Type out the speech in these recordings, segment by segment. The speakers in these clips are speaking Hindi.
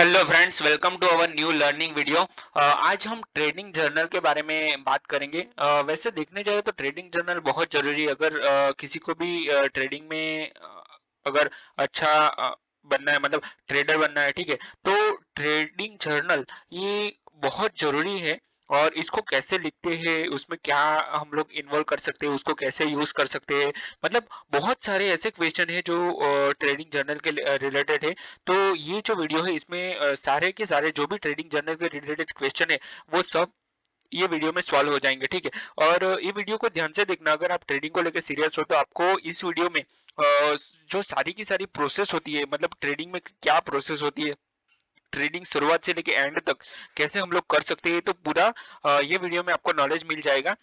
Hello friends, welcome to our new learning video. आज हम ट्रेडिंग जर्नल के बारे में बात करेंगे। वैसे देखने जाए तो ट्रेडिंग जर्नल बहुत जरूरी है। अगर किसी को भी ट्रेडिंग में अगर अच्छा बनना है, मतलब ट्रेडर बनना है, ठीक है, तो ट्रेडिंग जर्नल ये बहुत जरूरी है। और इसको कैसे लिखते हैं, उसमें क्या हम लोग इन्वॉल्व कर सकते हैं, उसको कैसे यूज कर सकते हैं, मतलब बहुत सारे ऐसे क्वेश्चन है जो ट्रेडिंग जर्नल के रिलेटेड है। तो ये जो वीडियो है इसमें सारे के सारे जो भी ट्रेडिंग जर्नल के रिलेटेड क्वेश्चन है वो सब ये वीडियो में सॉल्व हो जाएंगे, ठीक है। और ये वीडियो को ध्यान से देखना। अगर आप ट्रेडिंग को लेकर सीरियस हो तो आपको इस वीडियो में जो सारी की सारी प्रोसेस होती है, मतलब ट्रेडिंग में क्या प्रोसेस होती है, ट्रेडिंग शुरुआत से लेके एंड तक कैसे हम लोग कर सकते हैं, तो पूरा ये वीडियो में आपको नॉलेज मिल जाएगा।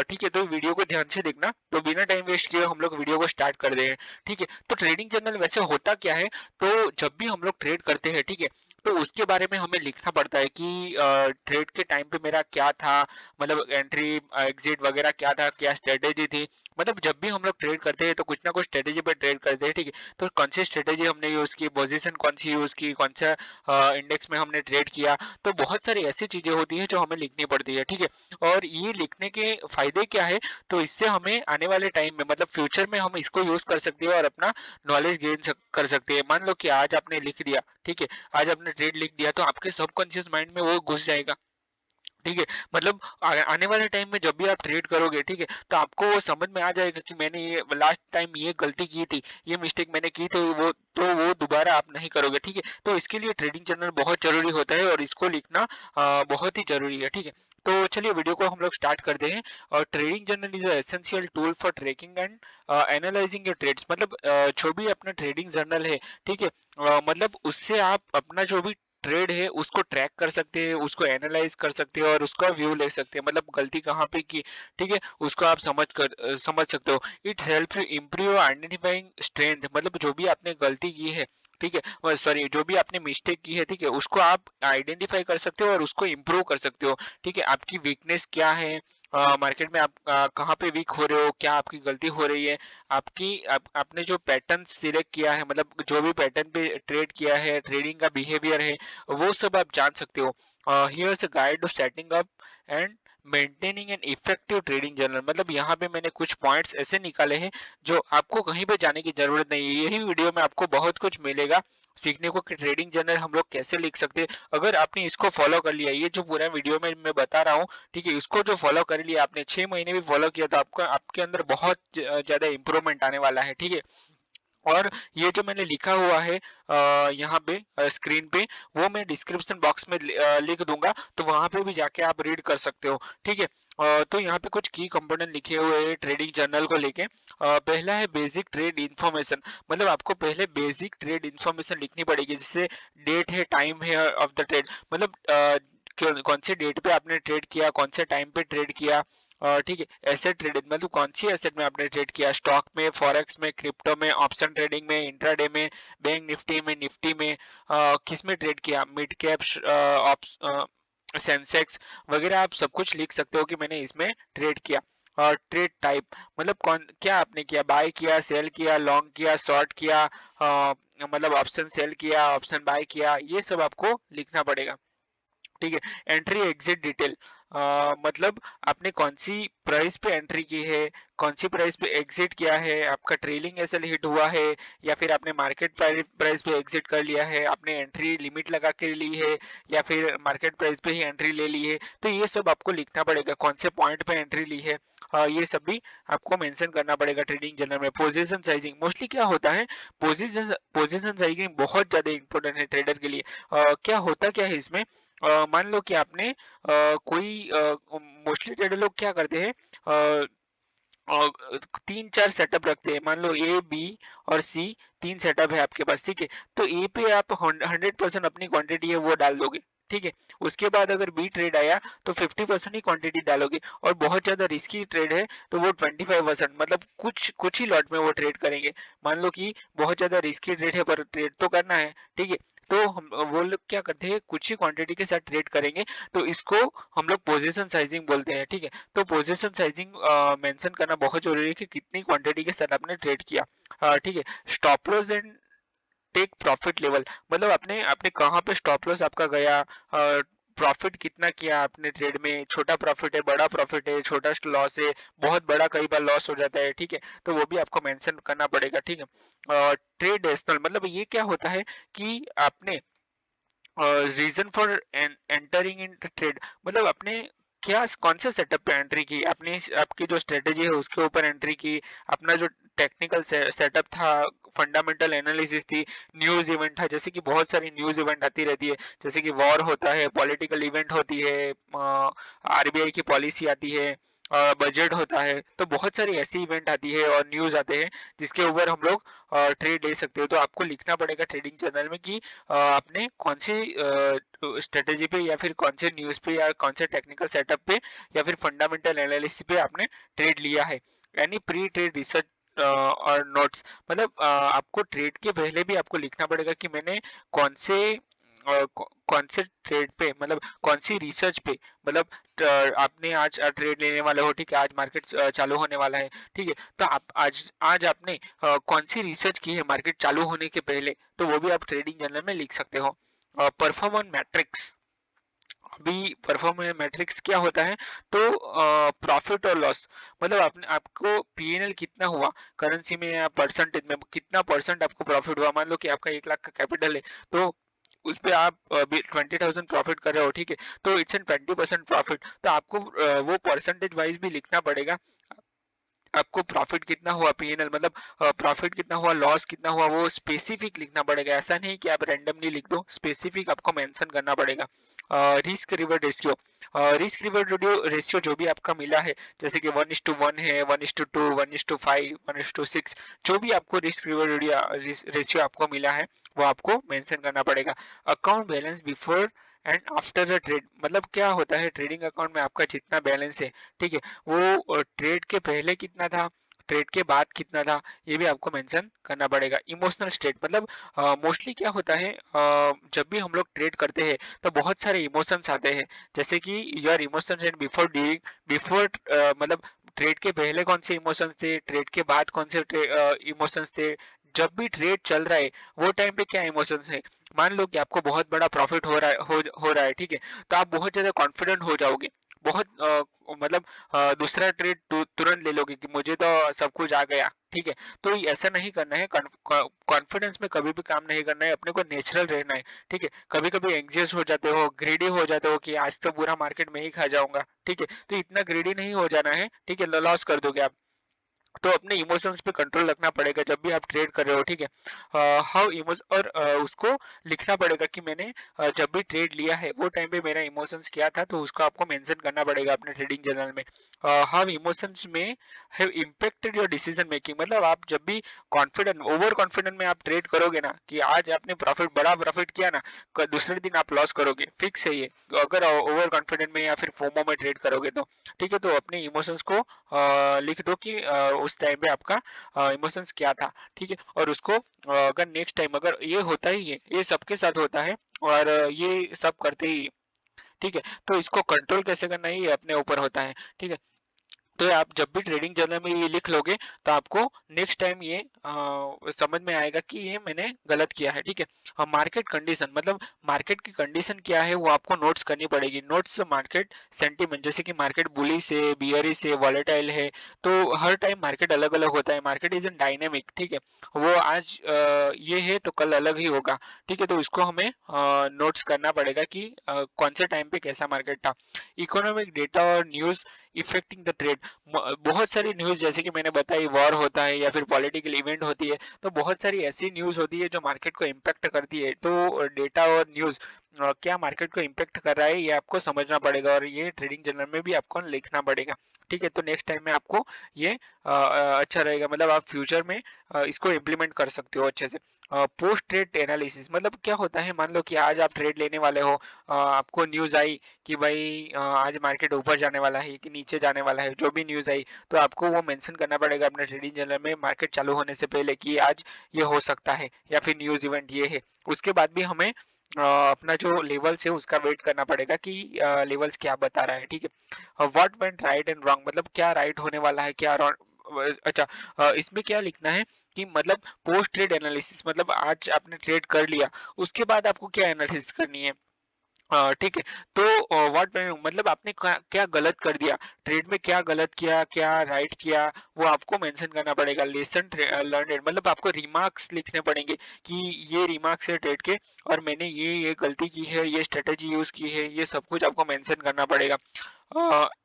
ठीक है, तो वीडियो को ध्यान से देखना। तो बिना टाइम वेस्ट किए हम लोग वीडियो को स्टार्ट कर दें, ठीक है। तो ट्रेडिंग जर्नल वैसे होता क्या है, तो जब भी हम लोग ट्रेड करते हैं, ठीक है, तो उसके बारे में हमें लिखना पड़ता है कि ट्रेड के टाइम पे मेरा क्या था, मतलब एंट्री एग्जिट वगैरह क्या था, क्या स्ट्रेटेजी थी। मतलब जब भी हम लोग ट्रेड करते हैं तो कुछ ना कुछ स्ट्रेटेजी पे ट्रेड करते हैं, ठीक है। तो कौन सी स्ट्रेटेजी हमने यूज की, पोजीशन कौन सी यूज की, कौन सा इंडेक्स में हमने ट्रेड किया, तो बहुत सारी ऐसी चीजें होती है जो हमें लिखनी पड़ती है, ठीक है। और ये लिखने के फायदे क्या है, तो इससे हमें आने वाले टाइम में, मतलब फ्यूचर में हम इसको यूज कर सकते हैं और अपना नॉलेज गेन कर सकते हैं। मान लो कि आज आपने लिख दिया, ठीक है, आज आपने ट्रेड लिख दिया, तो आपके सबकॉन्शियस माइंड में वो घुस जाएगा, ठीक है। मतलब आने वाले टाइम में जब भी आप ट्रेड करोगे, ठीक है, तो आपको वो समझ में आ जाएगा कि मैंने ये लास्ट टाइम ये गलती की थी, ये मिस्टेक मैंने की थी, वो दोबारा आप नहीं करोगे, ठीक है। तो इसके लिए ट्रेडिंग जर्नल बहुत जरूरी होता है और इसको लिखना बहुत ही जरूरी है, ठीक है। तो चलिए वीडियो को हम लोग स्टार्ट करते हैं। और trading journal is essential tool for tracking and analysing your trades. मतलब जो भी अपना ट्रेडिंग जर्नल है, ठीक है, मतलब उससे आप अपना जो भी ट्रेड है उसको ट्रैक कर सकते हैं, उसको एनालाइज कर सकते हैं और उसका व्यू ले सकते हैं, मतलब गलती कहाँ पे की, ठीक है, उसको आप समझ सकते हो। It help you improve identifying strength. मतलब जो भी आपने गलती की है, ठीक है, सॉरी, जो भी आपने मिस्टेक की है, ठीक है, उसको आप आइडेंटिफाई कर सकते हो और उसको इम्प्रूव कर सकते हो, ठीक है। आपकी वीकनेस क्या है, मार्केट में आप कहाँ पे वीक हो रहे हो, क्या आपकी गलती हो रही है, आपने जो पैटर्न सिलेक्ट किया है, मतलब जो भी पैटर्न पे ट्रेड किया है, ट्रेडिंग का बिहेवियर है, वो सब आप जान सकते हो। Here's a guide to setting up and maintaining an effective trading journal. मतलब यहाँ पे मैंने कुछ पॉइंट्स ऐसे निकाले हैं जो आपको कहीं पे जाने की जरूरत नहीं है, यही वीडियो में आपको बहुत कुछ मिलेगा सीखने को कि ट्रेडिंग जर्नल हम लोग कैसे लिख सकते हैं। अगर आपने इसको फॉलो कर लिया, ये जो पूरा वीडियो में मैं बता रहा हूँ, ठीक है, इसको जो फॉलो कर लिया आपने, 6 महीने भी फॉलो किया, तो आपका आपके अंदर बहुत ज्यादा इंप्रूवमेंट आने वाला है, ठीक है। और ये जो मैंने लिखा हुआ है यहाँ पे स्क्रीन पे, वो मैं डिस्क्रिप्शन बॉक्स में लिख दूंगा, तो वहां पे भी जाके आप रीड कर सकते हो, ठीक है। तो यहाँ पे कुछ की कंपोनेंट लिखे हुए हैं ट्रेडिंग जर्नल को लेके। पहला है बेसिक ट्रेड इन्फॉर्मेशन। मतलब आपको पहले बेसिक ट्रेड इन्फॉर्मेशन लिखनी पड़ेगी, जैसे डेट है, टाइम है ऑफ द ट्रेड, मतलब कौन से डेट पे आपने ट्रेड किया, कौन से टाइम पे ट्रेड किया, ठीक है। एसेट ट्रेडिंग मतलब कौन सी एसेट में आपने ट्रेड किया, स्टॉक में, फॉरेक्स में, क्रिप्टो में, ऑप्शन ट्रेडिंग में, इंट्राडे में, बैंक निफ्टी में, निफ्टी में, किस में ट्रेड किया, मिड कैप, सेंसेक्स वगैरह, आप सब कुछ लिख सकते हो कि मैंने इसमें ट्रेड किया। और ट्रेड टाइप, मतलब कौन क्या आपने किया, बाय किया, सेल किया, लॉन्ग किया, शॉर्ट किया, मतलब ऑप्शन सेल किया, ऑप्शन बाय किया, ये सब आपको लिखना पड़ेगा, ठीक है। एंट्री एग्जिट डिटेल, मतलब आपने कौन सी प्राइस पे एंट्री की है, कौन सी प्राइस पे एग्जिट किया है, आपका ट्रेलिंग एसएल हिट हुआ है, या फिर आपने मार्केट प्राइस पे एग्जिट कर लिया है, आपने एंट्री लिमिट लगा के ली है, या फिर मार्केट प्राइस पे ही एंट्री ले ली है, तो ये सब आपको लिखना पड़ेगा, कौन से पॉइंट पे एंट्री ली है। ये सब भी आपको मेंशन करना पड़ेगा ट्रेडिंग जर्नल में। पोजीशन साइजिंग, मोस्टली क्या होता है, पोजीशन पोजीशन साइजिंग बहुत ज्यादा इंपॉर्टेंट है ट्रेडर के लिए। क्या होता क्या है इसमें, मान लो कि आपने कोई मोस्टली ट्रेडर लोग क्या करते हैं, अ, अ, 3-4 सेटअप रखते हैं। मान लो ए, बी और सी, 3 सेटअप है आपके पास, ठीक है। तो ए पे आप 100% अपनी क्वांटिटी है वो डाल दोगे, ठीक है। उसके बाद अगर बी ट्रेड आया तो 50% ही क्वांटिटी डालोगे, और बहुत ज्यादा रिस्की ट्रेड है तो वो 25%, मतलब कुछ कुछ ही लॉट में वो ट्रेड करेंगे। मान लो कि बहुत ज्यादा रिस्की ट्रेड है पर ट्रेड तो करना है, ठीक है, तो हम वो लोग क्या करते हैं, कुछ ही क्वांटिटी के साथ ट्रेड करेंगे, तो इसको हम लोग पोजीशन साइजिंग बोलते हैं, ठीक है। तो पोजीशन साइजिंग मेंशन करना बहुत जरूरी है कि कितनी क्वांटिटी के साथ आपने ट्रेड किया, ठीक है। Stop loss and take profit level, मतलब आपने आपने कहाँ पे स्टॉप लॉस आपका गया, प्रॉफिट कितना किया आपने ट्रेड में, छोटा प्रॉफिट है, बड़ा प्रॉफिट है, छोटा लॉस है, बहुत बड़ा कई बार लॉस हो जाता है, ठीक है, तो वो भी आपको मेंशन करना पड़ेगा, ठीक है। ट्रेड डेसिमल मतलब ये क्या होता है कि आपने reason for entering in trade, मतलब आपने क्या कौन से सेटअप पे एंट्री की, आपने आपकी जो स्ट्रेटेजी है उसके ऊपर एंट्री की, अपना जो टेक्निकल सेटअप था, फंडामेंटल एनालिसिस थी, न्यूज इवेंट था, जैसे कि बहुत सारी न्यूज इवेंट आती रहती है, जैसे कि वॉर होता है, पॉलिटिकल इवेंट होती है, आरबीआई की पॉलिसी आती है, बजट होता है, तो बहुत सारी ऐसी इवेंट आती है और न्यूज आते हैं जिसके ऊपर हम लोग ट्रेड ले सकते हो। तो आपको लिखना पड़ेगा ट्रेडिंग जर्नल में कि आपने कौन सी स्ट्रेटेजी पे या फिर कौन से न्यूज पे या कौन से टेक्निकल सेटअप पे या फिर फंडामेंटल एनालिसिस पे आपने ट्रेड लिया है, यानी प्री ट्रेड रिसर्च और नोट्स, मतलब आपको ट्रेड के पहले भी आपको लिखना पड़ेगा कि मैंने कौन से कौन से ट्रेड पे, मतलब कौन सी रिसर्च पे, मतलब आपने आज ट्रेड लेने वाले हो, ठीक है, आज मार्केट चालू होने वाला है, ठीक है, तो आप आज आज आपने कौन सी रिसर्च की है मार्केट चालू होने के पहले, तो वो भी आप ट्रेडिंग जर्नल में लिख सकते हो। परफॉर्म ऑन मैट्रिक्स, अभी परफॉर्म मैट्रिक्स क्या होता है, तो प्रॉफिट और लॉस, मतलब आपने आपको पीएनएल कितना हुआ करेंसी में या परसेंटेज में, कितना परसेंट आपको प्रॉफिट हुआ, मान लो कि आपका 1 लाख का कैपिटल है, तो उस पे आप 20,000 प्रॉफिट कर रहे हो, ठीक है, तो इट्स एन 20% प्रॉफिट, तो आपको वो परसेंटेज वाइज भी लिखना पड़ेगा, आपको प्रॉफिट कितना हुआ पीएनएल, मतलब प्रॉफिट कितना हुआ, लॉस कितना हुआ, वो स्पेसिफिक लिखना पड़ेगा, ऐसा नहीं कि आप रैंडमली लिख दो, स्पेसिफिक आपको मेंशन करना पड़ेगा। Risk revered ratio, risk revered ratio जो भी आपका मिला है, जैसे कि 1:1 है, 1:2, 1:5, 1:6, जो भी आपको रिस्क रिवर्ड रेशियो आपको मिला है वो आपको मेंशन करना पड़ेगा। Account balance before and after the trade, मतलब क्या होता है ट्रेडिंग अकाउंट में आपका जितना बैलेंस है, ठीक है, वो ट्रेड के पहले कितना था, ट्रेड के बाद कितना था, ये भी आपको मेंशन करना पड़ेगा। इमोशनल स्टेट, मतलब मोस्टली क्या होता है, जब भी हम लोग ट्रेड करते हैं तो बहुत सारे इमोशंस आते हैं, जैसे कि your emotions and before during, before मतलब ट्रेड के पहले कौन से इमोशंस थे, ट्रेड के बाद कौन से इमोशंस थे, जब भी ट्रेड चल रहा है वो टाइम पे क्या इमोशंस है। मान लो कि आपको बहुत बड़ा प्रॉफिट हो रहा है, हो रहा है, ठीक है, तो आप बहुत ज्यादा कॉन्फिडेंट हो जाओगे, बहुत मतलब दूसरा ट्रेड तुरंत ले लोगे कि मुझे तो सब कुछ आ गया, ठीक है, तो ऐसा नहीं करना है, कॉन्फिडेंस में कभी भी काम नहीं करना है, अपने को नेचुरल रहना है, ठीक है, कभी कभी एंग्जियस हो जाते हो, ग्रीडी हो जाते हो कि आज तो पूरा मार्केट में ही खा जाऊंगा, ठीक है, तो इतना ग्रीडी नहीं हो जाना है, ठीक है, लॉस कर दोगे आप, तो अपने इमोशंस पे कंट्रोल रखना पड़ेगा जब भी आप ट्रेड कर रहे हो, ठीक है, हाउ इमोशन, और उसको लिखना पड़ेगा कि मैंने जब भी ट्रेड लिया है वो टाइम पे मेरा इमोशंस क्या था, तो उसको आपको मेंशन करना पड़ेगा अपने ट्रेडिंग जर्नल में। हाउ इमोशंस में have impacted your decision making, मतलब आप जब भी कॉन्फिडेंट, ओवर कॉन्फिडेंट में आप ट्रेड करोगे ना, कि आज आपने प्रॉफिट, बड़ा प्रॉफिट किया ना, दूसरे दिन आप लॉस करोगे, फिक्स है ये, अगर ओवर कॉन्फिडेंट में या फिर फोमो में ट्रेड करोगे तो, ठीक है, तो अपने इमोशंस को लिख दो कि उस टाइम पे आपका इमोशंस क्या था, ठीक है, और उसको अगर नेक्स्ट टाइम, अगर ये होता ही है, ये सबके साथ होता है और ये सब करते ही, ठीक है, तो इसको कंट्रोल कैसे करना है ये अपने ऊपर होता है, ठीक है, तो आप जब भी ट्रेडिंग जर्नल में ये लिख लोगे तो आपको नेक्स्ट टाइम ये समझ में आएगा कि ये मैंने गलत किया है, ठीक है। मार्केट कंडीशन, मतलब मार्केट की कंडीशन क्या है वो आपको नोट्स करनी पड़ेगी, नोट्स मार्केट सेंटीमेंट, जैसे कि मार्केट बुलिश है, बियरिश है, वॉलेटाइल है, तो हर टाइम मार्केट अलग अलग होता है, मार्केट इज एन डायनेमिक, ठीक है, वो आज ये है तो कल अलग ही होगा, ठीक है, तो इसको हमें नोट्स करना पड़ेगा कि कौन से टाइम पे कैसा मार्केट था। इकोनॉमिक डेटा और न्यूज इफेक्टिंग द ट्रेड, बहुत सारी न्यूज, जैसे कि मैंने बताई, वॉर होता है या फिर पॉलिटिकल इवेंट होती है, तो बहुत सारी ऐसी न्यूज होती है जो मार्केट को इम्पैक्ट करती है, तो डेटा और न्यूज क्या मार्केट को इम्पैक्ट कर रहा है ये आपको समझना पड़ेगा और ये ट्रेडिंग जर्नल में भी आपको लिखना पड़ेगा, ठीक है, तो नेक्स्ट टाइम में आपको ये अच्छा रहेगा, मतलब आप फ्यूचर में इसको इम्प्लीमेंट कर सकते हो अच्छे से। पोस्ट ट्रेड एनालिसिस, मतलब क्या होता है, मान लो कि आज आप ट्रेड लेने वाले हो, आपको न्यूज आई कि भाई आज मार्केट ऊपर जाने वाला है कि नीचे जाने वाला है, जो भी न्यूज आई तो आपको वो मेंशन करना पड़ेगा अपने ट्रेडिंग जर्नल में मार्केट चालू होने से पहले कि आज ये हो सकता है या फिर न्यूज इवेंट ये है। उसके बाद भी हमें अपना जो लेवल्स है उसका वेट करना पड़ेगा कि लेवल्स क्या बता रहा है, ठीक है। What went right and wrong, मतलब क्या राइट होने वाला है, क्या अच्छा, इसमें क्या लिखना है कि मतलब पोस्ट ट्रेड एनालिसिस, मतलब आज आपने ट्रेड कर लिया, उसके बाद आपको क्या एनालिसिस करनी है। ठीक है। तो व्हाट मतलब आपने क्या क्या गलत कर दिया, ट्रेड में क्या गलत किया, क्या राइट किया, वो आपको मेंशन करना पड़ेगा। लेसन लर्नड, मतलब आपको रिमार्क्स लिखने पड़ेंगे कि ये रिमार्क्स है ट्रेड के, और मैंने ये गलती की है, ये स्ट्रेटेजी यूज की है, ये सब कुछ आपको मेंशन करना पड़ेगा।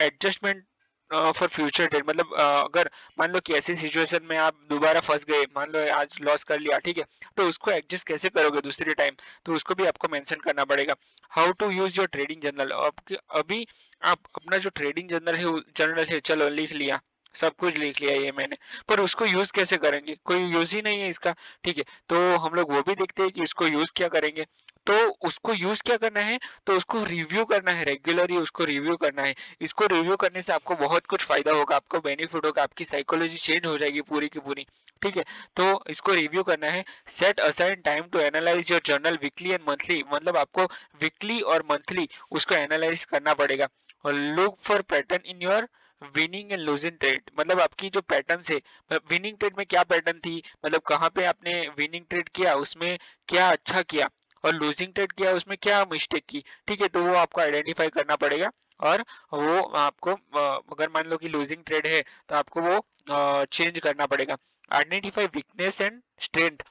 एडजस्टमेंट फॉर फ्यूचर ट्रेड, मतलब अगर मान लो कि ऐसी सिचुएशन में आप दोबारा फंस गए, मान लो आज लॉस कर लिया, ठीक है, तो उसको एडजस्ट कैसे करोगे दूसरे टाइम, तो उसको भी आपको मेंशन करना पड़ेगा। How to use your trading journal, अभी आप अपना जो ट्रेडिंग जर्नल है चलो लिख लिया, सब कुछ लिख लिया ये मैंने, पर उसको यूज कैसे करेंगे, कोई यूज ही नहीं है इसका। ठीक है, तो हम लोग वो भी देखते हैं कि उसको यूज क्या करेंगे। तो उसको यूज क्या करना है, तो उसको रिव्यू करना है, रेगुलरली उसको रिव्यू करना है। इसको रिव्यू करने से आपको बहुत कुछ फायदा होगा, आपको बेनिफिट होगा, आपकी साइकोलॉजी चेंज हो जाएगी पूरी की पूरी। ठीक है, तो इसको रिव्यू करना है। Set aside time to analyse your journal weekly and monthly, मतलब आपको वीकली और मंथली उसको एनालाइज करना पड़ेगा। और look for pattern in your winning and losing trade, मतलब आपकी जो पैटर्न है, विनिंग ट्रेड में क्या पैटर्न थी, मतलब कहाँ पे आपने विनिंग ट्रेड किया, उसमें क्या अच्छा किया, और लूजिंग ट्रेड किया उसमें क्या मिस्टेक की। ठीक है, तो वो आपको आइडेंटिफाई करना पड़ेगा। और वो आपको अगर मान लो कि लूजिंग ट्रेड है, तो आपको वो चेंज करना पड़ेगा। आइडेंटिफाई वीकनेस एंड स्ट्रेंथ,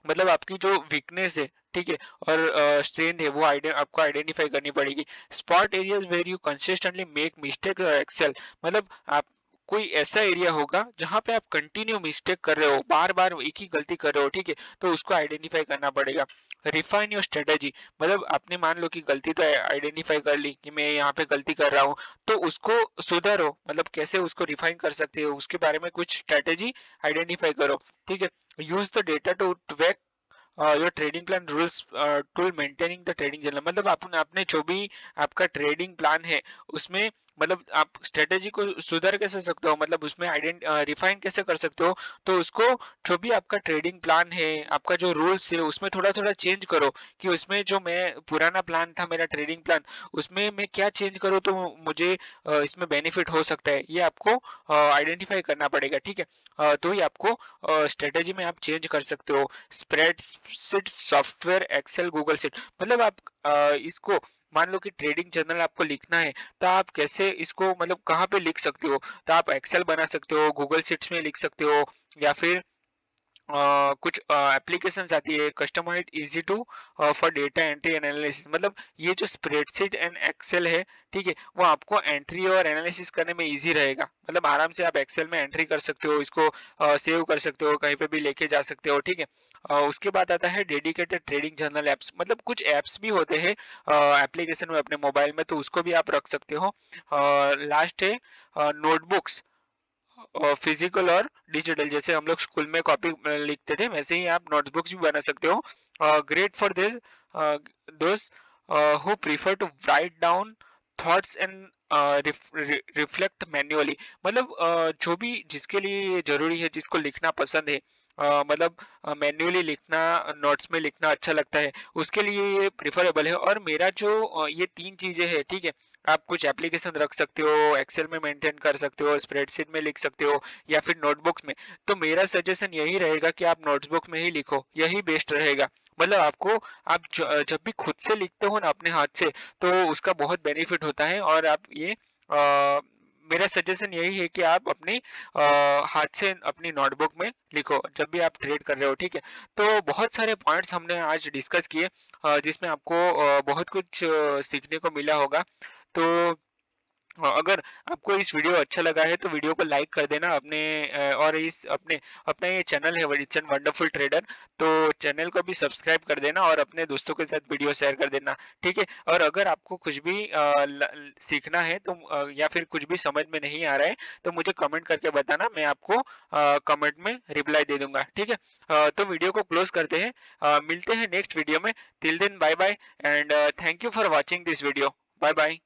मतलब आपकी जो वीकनेस है, ठीक है, और स्ट्रेंथ है, वो आपको आइडेंटिफाई करनी पड़ेगी। Spot areas where you consistently make mistake और एक्सेल, मतलब आप कोई ऐसा एरिया होगा जहां पे आप कंटिन्यू मिस्टेक कर रहे हो, बार बार एक ही गलती कर रहे हो, ठीक है, तो उसको आइडेंटिफाई करना पड़ेगा। रिफाइन योर स्ट्रेटेजी, मतलब आपने मान लो कि गलती तो आइडेंटिफाई कर ली कि मैं यहाँ पे गलती कर रहा हूँ, तो उसको सुधारो, मतलब कैसे उसको रिफाइन कर सकते हो, उसके बारे में कुछ स्ट्रेटेजी आइडेंटिफाई करो। ठीक है, use the data to track your trading plan rules to maintaining the trading journal, मतलब आपने आपने जो भी आपका ट्रेडिंग प्लान है उसमें, मतलब आप स्ट्रेटेजी को सुधार कैसे सकते हो, मतलब उसमें रिफाइन कैसे कर सकते हो। तो उसको जो भी आपका ट्रेडिंग प्लान है, आपका जो रूल्स है, उसमें थोड़ा थोड़ा चेंज करो, कि उसमें जो मैं पुराना प्लान था मेरा ट्रेडिंग प्लान, उसमें मैं क्या चेंज करूँ तो मुझे इसमें बेनिफिट हो सकता है, ये आपको आइडेंटिफाई करना पड़ेगा। ठीक है, तो ही आपको स्ट्रेटेजी में आप चेंज कर सकते हो। Spreadsheet software, Excel, Google sheet, मतलब आप इसको मान लो कि ट्रेडिंग जर्नल आपको लिखना है, तो आप कैसे इसको, मतलब कहाँ पे लिख सकते हो, तो आप एक्सेल बना सकते हो, गूगल शीट्स में लिख सकते हो, या फिर कुछ एप्लीकेशंस आती है customised easy to for data entry analysis, मतलब ये जो स्प्रेडशीट एंड एक्सेल है, ठीक है, वो आपको एंट्री और एनालिसिस करने में इजी रहेगा, मतलब आराम से आप एक्सेल में एंट्री कर सकते हो, इसको सेव कर सकते हो, कहीं पे भी लेके जा सकते हो। ठीक है, उसके बाद आता है डेडिकेटेड ट्रेडिंग जर्नल एप्स, मतलब कुछ एप्स भी होते हैं एप्लीकेशन में अपने मोबाइल में, तो उसको भी आप रख सकते हो। लास्ट है नोटबुक्स, फिजिकल और डिजिटल, जैसे हम लोग स्कूल में कॉपी लिखते थे, वैसे ही आप नोटबुक्स भी बना सकते हो। Great for this those who prefer to write down thoughts and reflect manually, मतलब जो भी जिसके लिए ये जरूरी है, जिसको लिखना पसंद है, मतलब मैन्युअली लिखना, नोट्स में लिखना अच्छा लगता है, उसके लिए ये प्रिफरेबल है। और मेरा जो ये तीन चीजें हैं, ठीक है, आप कुछ एप्लीकेशन रख सकते हो, एक्सेल में मेंटेन कर सकते हो, स्प्रेडशीट में लिख सकते हो, या फिर नोटबुक्स में, तो मेरा सजेशन यही रहेगा कि आप नोटबुक में ही लिखो, यही बेस्ट रहेगा। मतलब आपको, आप जब भी खुद से लिखते हो ना अपने हाथ से, तो उसका बहुत बेनिफिट होता है। और आप ये मेरा सजेशन यही है कि आप अपनी हाथ से अपनी नोटबुक में लिखो जब भी आप ट्रेड कर रहे हो। ठीक है, तो बहुत सारे पॉइंट्स हमने आज डिस्कस किए, जिसमें आपको बहुत कुछ सीखने को मिला होगा। तो अगर आपको इस वीडियो अच्छा लगा है तो वीडियो को लाइक कर देना अपने, और इस अपने अपना ये चैनल है वरिचन वंडरफुल ट्रेडर, तो चैनल को भी सब्सक्राइब कर देना और अपने दोस्तों के साथ वीडियो शेयर कर देना। ठीक है, और अगर आपको कुछ भी सीखना है तो या फिर कुछ भी समझ में नहीं आ रहा है, तो मुझे कमेंट करके बताना, मैं आपको कमेंट में रिप्लाई दे दूंगा। ठीक है, तो वीडियो को क्लोज करते हैं, मिलते हैं नेक्स्ट वीडियो में। Till then bye bye and thank you for watching this video. Bye bye.